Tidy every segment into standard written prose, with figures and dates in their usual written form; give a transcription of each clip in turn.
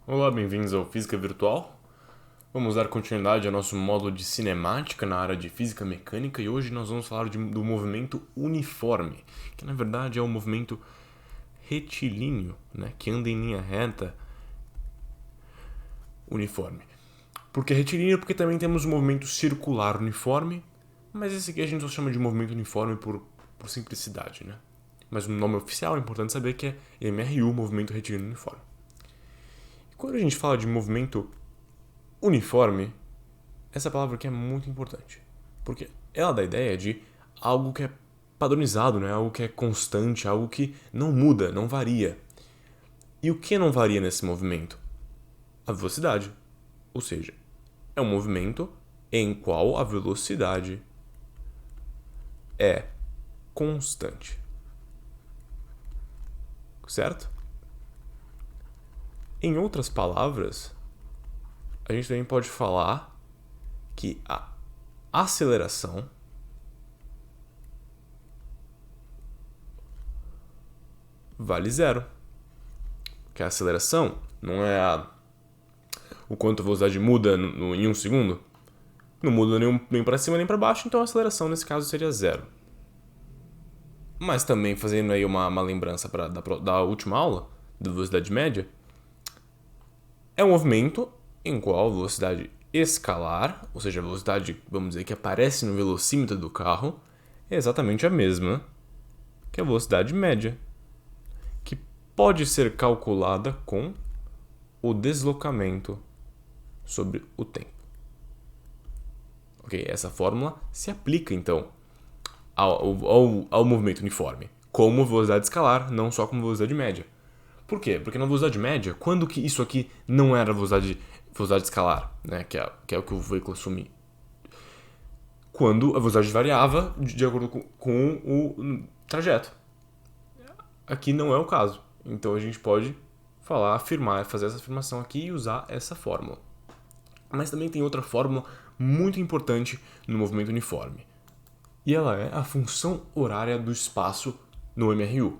Olá, bem-vindos ao Física Virtual. Vamos dar continuidade ao nosso módulo de cinemática na área de física mecânica e hoje nós vamos falar do movimento uniforme, que na verdade é um movimento retilíneo, né, que anda em linha reta uniforme. Por que retilíneo? Porque também temos o movimento circular uniforme, mas esse aqui a gente só chama de movimento uniforme por simplicidade, né? Mas o nome oficial é importante saber que é MRU, movimento retilíneo uniforme. E quando a gente fala de movimento uniforme, essa palavra aqui é muito importante, porque ela dá a ideia de algo que é padronizado, né? Algo que é constante, algo que não muda, não varia. E o que não varia nesse movimento? A velocidade. Ou seja, é um movimento em qual a velocidade é constante. Certo? Em outras palavras, a gente também pode falar que a aceleração vale zero. Porque a aceleração não é o quanto a velocidade muda em um segundo. Não muda nem para cima nem para baixo, então a aceleração nesse caso seria zero. Mas também fazendo aí uma lembrança da última aula, da velocidade média, é um movimento em qual a velocidade escalar, ou seja, a velocidade, vamos dizer, que aparece no velocímetro do carro, é exatamente a mesma que a velocidade média, que pode ser calculada com o deslocamento sobre o tempo. Ok? Essa fórmula se aplica, então, ao movimento uniforme, como velocidade escalar, não só como velocidade média. Por quê? Porque na velocidade média, quando que isso aqui não era velocidade escalar, né? que é o que o veículo assumia? Quando a velocidade variava de acordo com o trajeto. Aqui não é o caso. Então a gente pode fazer essa afirmação aqui e usar essa fórmula. Mas também tem outra fórmula muito importante no movimento uniforme. E ela é a função horária do espaço no MRU.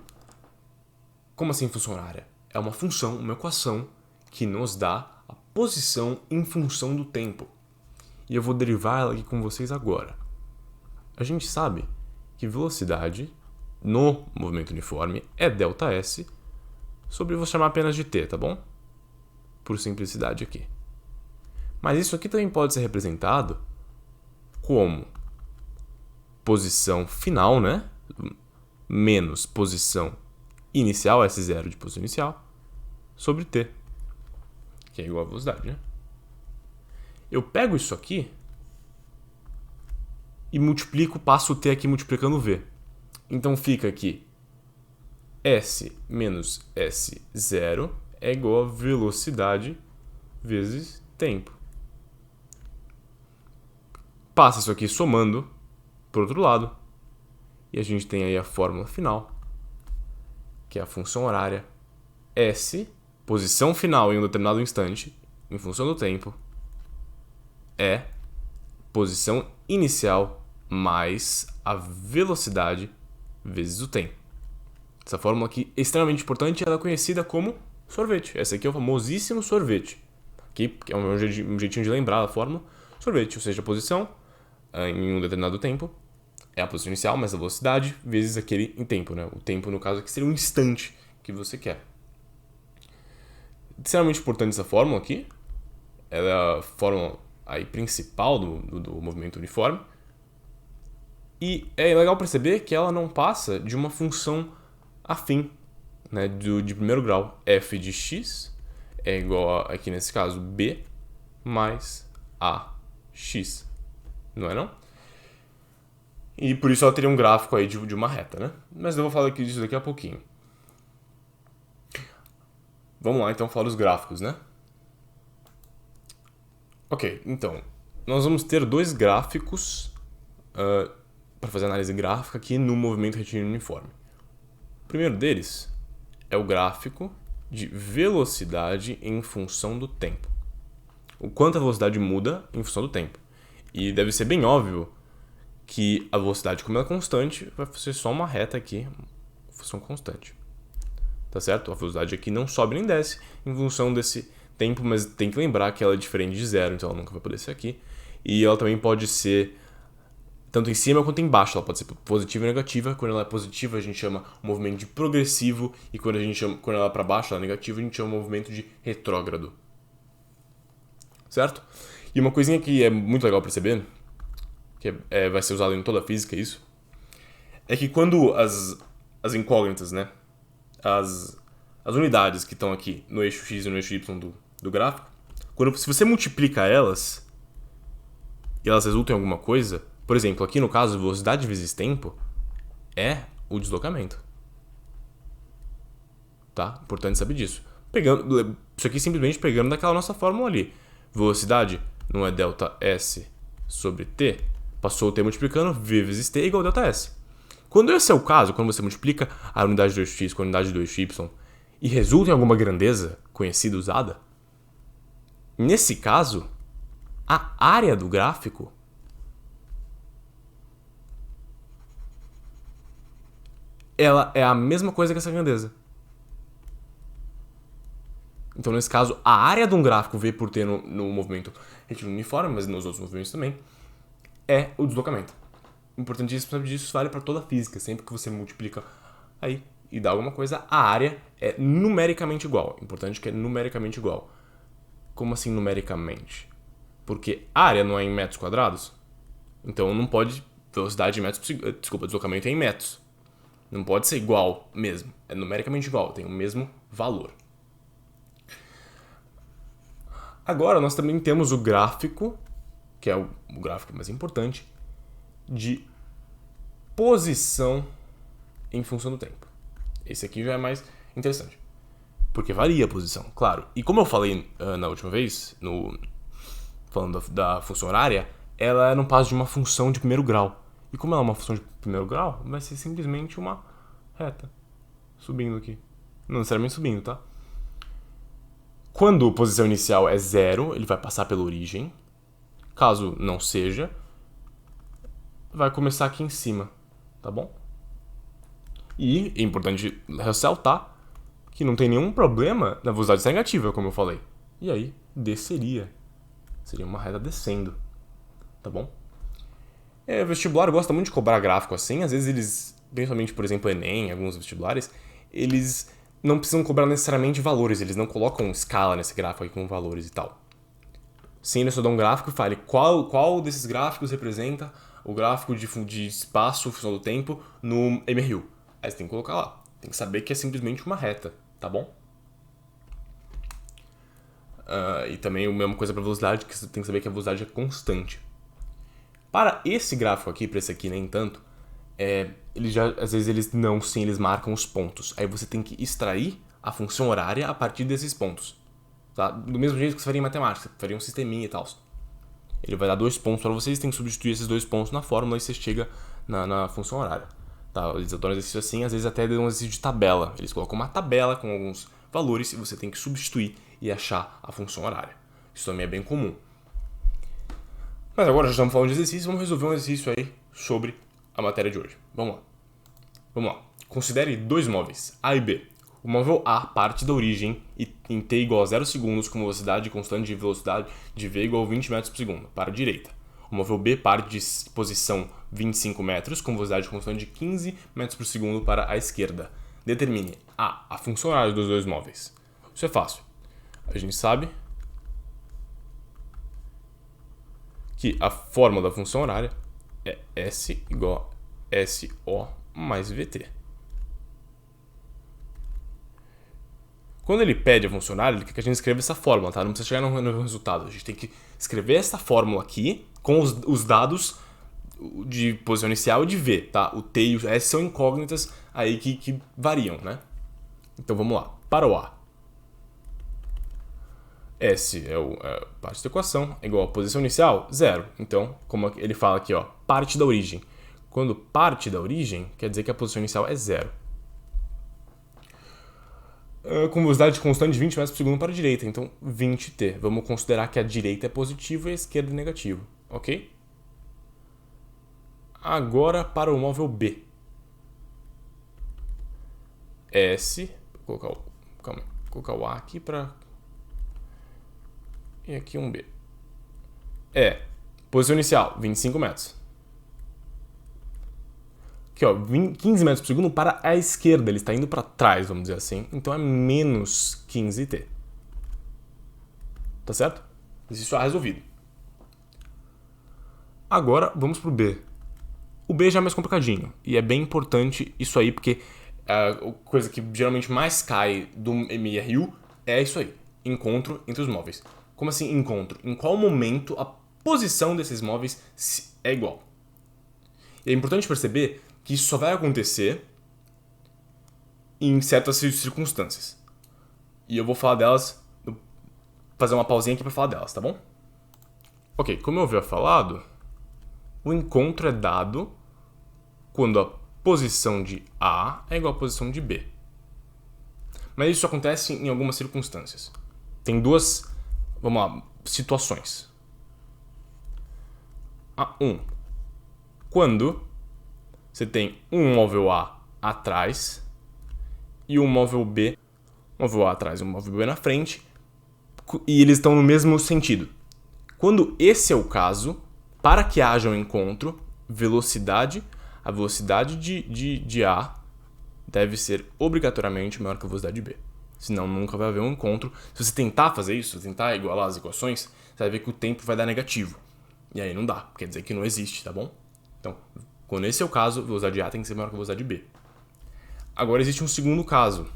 Como assim função horária? É uma função, uma equação que nos dá a posição em função do tempo. E eu vou derivar ela aqui com vocês agora. A gente sabe que velocidade no movimento uniforme é ΔS sobre, vou chamar apenas de t, tá bom? Por simplicidade aqui. Mas isso aqui também pode ser representado como posição final, né? Menos posição inicial, S0 de posição inicial, sobre t, que é igual a velocidade, né? Eu pego isso aqui e multiplico, passo o t aqui multiplicando o v. Então fica aqui S menos S0 é igual a velocidade vezes tempo. Passa isso aqui somando para o outro lado. E a gente tem aí a fórmula final, que é a função horária S, posição final em um determinado instante, em função do tempo, é posição inicial mais a velocidade vezes o tempo. Essa fórmula aqui é extremamente importante, ela é conhecida como sorvete. Esse aqui é o famosíssimo sorvete. Aqui, que é um jeitinho de lembrar a fórmula. Sorvete, ou seja, a posição em um determinado tempo é a posição inicial mais a velocidade vezes aquele em tempo, né? O tempo, no caso aqui, seria um instante que você quer. Extremamente importante essa fórmula aqui. Ela é a fórmula aí principal do movimento uniforme. E é legal perceber que ela não passa de uma função afim, né, de primeiro grau. F de x é igual a, aqui nesse caso, b mais ax. Não é não? E por isso ela teria um gráfico aí de uma reta, né? Mas eu vou falar disso daqui a pouquinho. Vamos lá então falar dos gráficos, né? Ok, então, nós vamos ter dois gráficos para fazer análise gráfica aqui no movimento retilíneo uniforme. O primeiro deles é o gráfico de velocidade em função do tempo. O quanto a velocidade muda em função do tempo. E deve ser bem óbvio que a velocidade, como ela é constante, vai ser só uma reta aqui, função constante. Tá certo? A velocidade aqui não sobe nem desce em função tempo, mas tem que lembrar que ela é diferente de zero, então ela nunca vai poder ser aqui. E ela também pode ser tanto em cima quanto embaixo, ela pode ser positiva e negativa. Quando ela é positiva, a gente chama o movimento de progressivo, e quando ela é para baixo, ela é negativa, a gente chama o movimento de retrógrado. Certo? E uma coisinha que é muito legal perceber, que vai ser usado em toda a física isso, é que quando as incógnitas, né, as unidades que estão aqui no eixo x e no eixo y do gráfico, se você multiplica elas e elas resultam em alguma coisa, por exemplo, aqui no caso, velocidade vezes tempo é o deslocamento. Tá? Importante saber disso. Isso aqui simplesmente pegando daquela nossa fórmula ali. Velocidade não é delta S sobre t, passou o t multiplicando, v vezes t igual a delta S. Quando esse é o caso, quando você multiplica a unidade do eixo x com a unidade do eixo y e resulta em alguma grandeza conhecida usada, nesse caso, a área do gráfico ela é a mesma coisa que essa grandeza. Então, nesse caso, a área de um gráfico V por T no movimento retilíneo uniforme, mas nos outros movimentos também, é o deslocamento. Importantíssimo saber disso, vale para toda a física. Sempre que você multiplica aí e dá alguma coisa, a área é numericamente igual. Importante que é numericamente igual. Como assim numericamente? Porque a área não é em metros quadrados, então não pode velocidade em metros, deslocamento é em metros. Não pode ser igual mesmo. É numericamente igual, tem o mesmo valor. Agora nós também temos o gráfico, que é o gráfico mais importante, de posição em função do tempo. Esse aqui já é mais interessante, porque varia a posição, claro. E como eu falei na última vez, falando da função horária, ela não passa de uma função de primeiro grau. E como ela é uma função de primeiro grau, vai ser simplesmente uma reta, subindo aqui. Não necessariamente subindo, tá? Quando a posição inicial é zero, ele vai passar pela origem. Caso não seja, vai começar aqui em cima, tá bom? E é importante ressaltar que não tem nenhum problema na velocidade negativa, como eu falei. E aí, desceria. Seria uma reta descendo, tá bom? O vestibular gosta muito de cobrar gráfico assim. Às vezes eles, principalmente, por exemplo, Enem, alguns vestibulares, eles não precisam cobrar necessariamente valores. Eles não colocam escala nesse gráfico aí com valores e tal. Sim, ele só dá um gráfico e fale qual desses gráficos representa o gráfico de espaço, função do tempo, no MRU. Aí você tem que colocar lá. Tem que saber que é simplesmente uma reta, tá bom? E também a mesma coisa para velocidade, que você tem que saber que a velocidade é constante. Para esse gráfico aqui, para esse aqui nem tanto, às vezes eles marcam os pontos. Aí você tem que extrair a função horária a partir desses pontos. Tá? Do mesmo jeito que você faria em matemática, você faria um sisteminha e tal. Ele vai dar 2 pontos para vocês, tem que substituir esses 2 pontos na fórmula e você chega na função horária. Tá? Eles adoram exercício assim, às vezes até dão um exercício de tabela. Eles colocam uma tabela com alguns valores e você tem que substituir e achar a função horária. Isso também é bem comum. Mas agora já estamos falando de exercício, vamos resolver um exercício aí sobre a matéria de hoje. Vamos lá. Considere 2 móveis, A e B. O móvel A parte da origem em t igual a 0 segundos com velocidade constante de velocidade de v igual a 20 metros por segundo, para a direita. O móvel B parte de posição 25 metros com velocidade constante de 15 metros por segundo para a esquerda. Determine a função horária dos 2 móveis. Isso é fácil. A gente sabe que a fórmula da função horária é S igual a SO mais VT. Quando ele pede a função horária, ele quer que a gente escreva essa fórmula, tá? Não precisa chegar no resultado. A gente tem que escrever essa fórmula aqui com os dados de posição inicial e de V, tá? O T e o S são incógnitas aí que variam, né? Então vamos lá. Para o A, S é a parte da equação, é igual a posição inicial, 0. Então, como ele fala aqui, ó, parte da origem. Quando parte da origem, quer dizer que a posição inicial é 0. Com velocidade constante de 20 metros por segundo para a direita, então 20t. Vamos considerar que a direita é positiva e a esquerda é negativa, ok? Agora para o móvel B. S, vou colocar o A aqui para e aqui um B. Posição inicial, 25 metros. Aqui, ó, 15 metros por segundo para a esquerda, ele está indo para trás, vamos dizer assim. Então é menos 15t. Tá certo? Isso está resolvido. Agora, vamos pro B. O B já é mais complicadinho. E é bem importante isso aí, porque a coisa que geralmente mais cai do MRU é isso aí. Encontro entre os móveis. Como assim encontro? Em qual momento a posição desses móveis é igual? E é importante perceber que isso só vai acontecer em certas circunstâncias. E eu vou falar delas, fazer uma pausinha aqui para falar delas, tá bom? Ok, como eu havia falado, o encontro é dado quando a posição de A é igual à posição de B. Mas isso acontece em algumas circunstâncias. Tem duas, vamos lá, situações. A 1. Quando você tem um móvel A atrás e um móvel B, um móvel A atrás e um móvel B na frente, e eles estão no mesmo sentido. Quando esse é o caso, para que haja um encontro, a velocidade de A deve ser obrigatoriamente maior que a velocidade de B. Senão nunca vai haver um encontro. Se você tentar fazer isso, tentar igualar as equações, você vai ver que o tempo vai dar negativo. E aí não dá, quer dizer que não existe, tá bom? Então, quando esse é o caso, a velocidade de A tem que ser maior que a velocidade de B. Agora existe um segundo caso,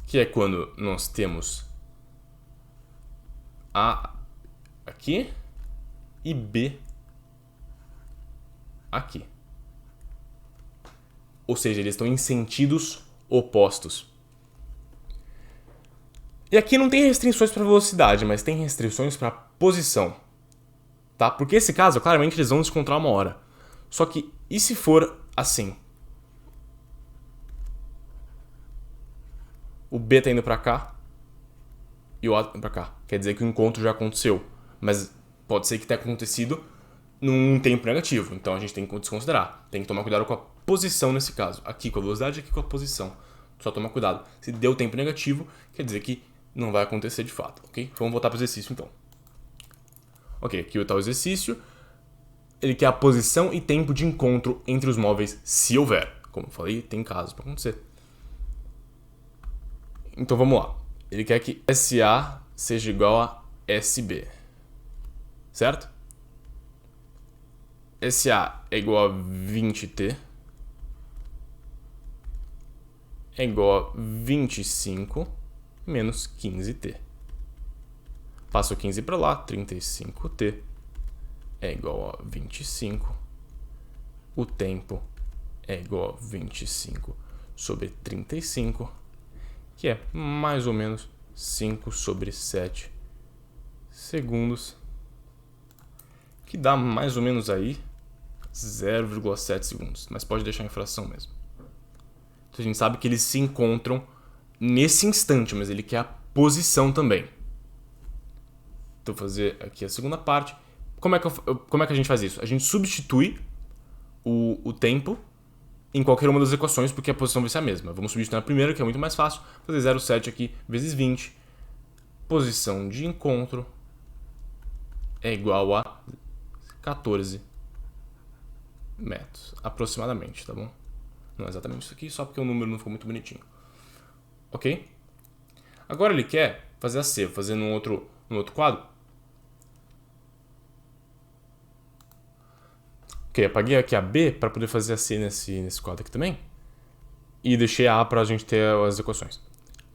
que é quando nós temos A aqui e B aqui. Ou seja, eles estão em sentidos opostos. E aqui não tem restrições para velocidade, mas tem restrições para posição. Tá? Porque esse caso, claramente, eles vão se encontrar uma hora. Só que, e se for assim? O B tá indo para cá e o A tá indo para cá. Quer dizer que o encontro já aconteceu. Mas pode ser que tenha acontecido num tempo negativo. Então a gente tem que desconsiderar. Tem que tomar cuidado com a posição nesse caso. Aqui com a velocidade, aqui com a posição. Só tomar cuidado. Se deu tempo negativo, quer dizer que não vai acontecer de fato, ok? Vamos voltar para o exercício então. Ok, aqui está o exercício. Ele quer a posição e tempo de encontro entre os móveis, se houver. Como eu falei, tem casos para acontecer. Então vamos lá. Ele quer que SA seja igual a SB. Certo? SA é igual a 20t. É igual a 25 menos 15t. Passo 15 para lá, 35t é igual a 25. O tempo é igual a 25 sobre 35, que é mais ou menos 5 sobre 7 segundos, que dá mais ou menos aí 0,7 segundos, mas pode deixar em fração mesmo. Então a gente sabe que eles se encontram nesse instante, mas ele quer a posição também. Então vou fazer aqui a segunda parte. Como é que a gente faz isso? A gente substitui o tempo em qualquer uma das equações, porque a posição vai ser a mesma. Vamos substituir na primeira, que é muito mais fácil. Fazer 0,7 aqui vezes 20. Posição de encontro é igual a 14 metros, aproximadamente, tá bom? Não é exatamente isso aqui, só porque o número não ficou muito bonitinho. Ok? Agora ele quer fazer a C, vou fazer num outro quadro. Ok, apaguei aqui a B para poder fazer a C nesse quadro aqui também. E deixei a A para a gente ter as equações.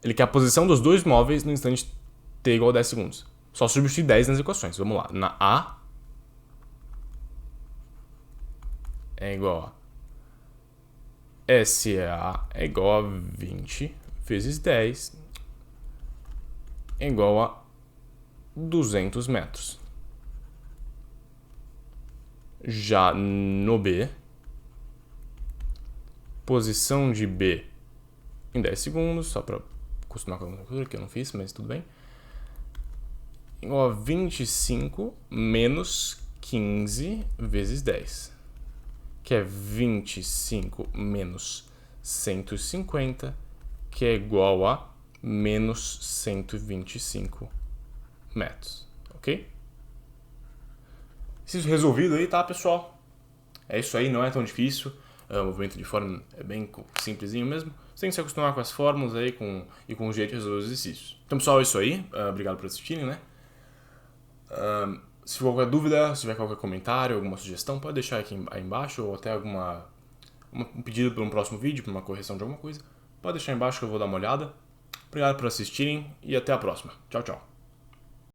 Ele quer a posição dos dois móveis no instante t igual a 10 segundos. Só substituir 10 nas equações. Vamos lá. Na A é igual a SA é igual a 20 vezes 10 é igual a 200 metros. Já no B, posição de B em 10 segundos, só para acostumar com a calculadora, que eu não fiz, mas tudo bem. Igual a 25 menos 15 vezes 10, que é 25 menos 150, que é igual a menos 125 metros, ok? Isso resolvido aí, tá, pessoal? É isso aí, não é tão difícil. O movimento uniforme é bem simplesinho mesmo. Você tem que se acostumar com as fórmulas aí e com o jeito de resolver os exercícios. Então, pessoal, é isso aí. Obrigado por assistirem, né? Se tiver qualquer dúvida, se tiver qualquer comentário, alguma sugestão, pode deixar aqui aí embaixo, ou até um pedido para um próximo vídeo, para uma correção de alguma coisa. Pode deixar aí embaixo que eu vou dar uma olhada. Obrigado por assistirem e até a próxima. Tchau, tchau.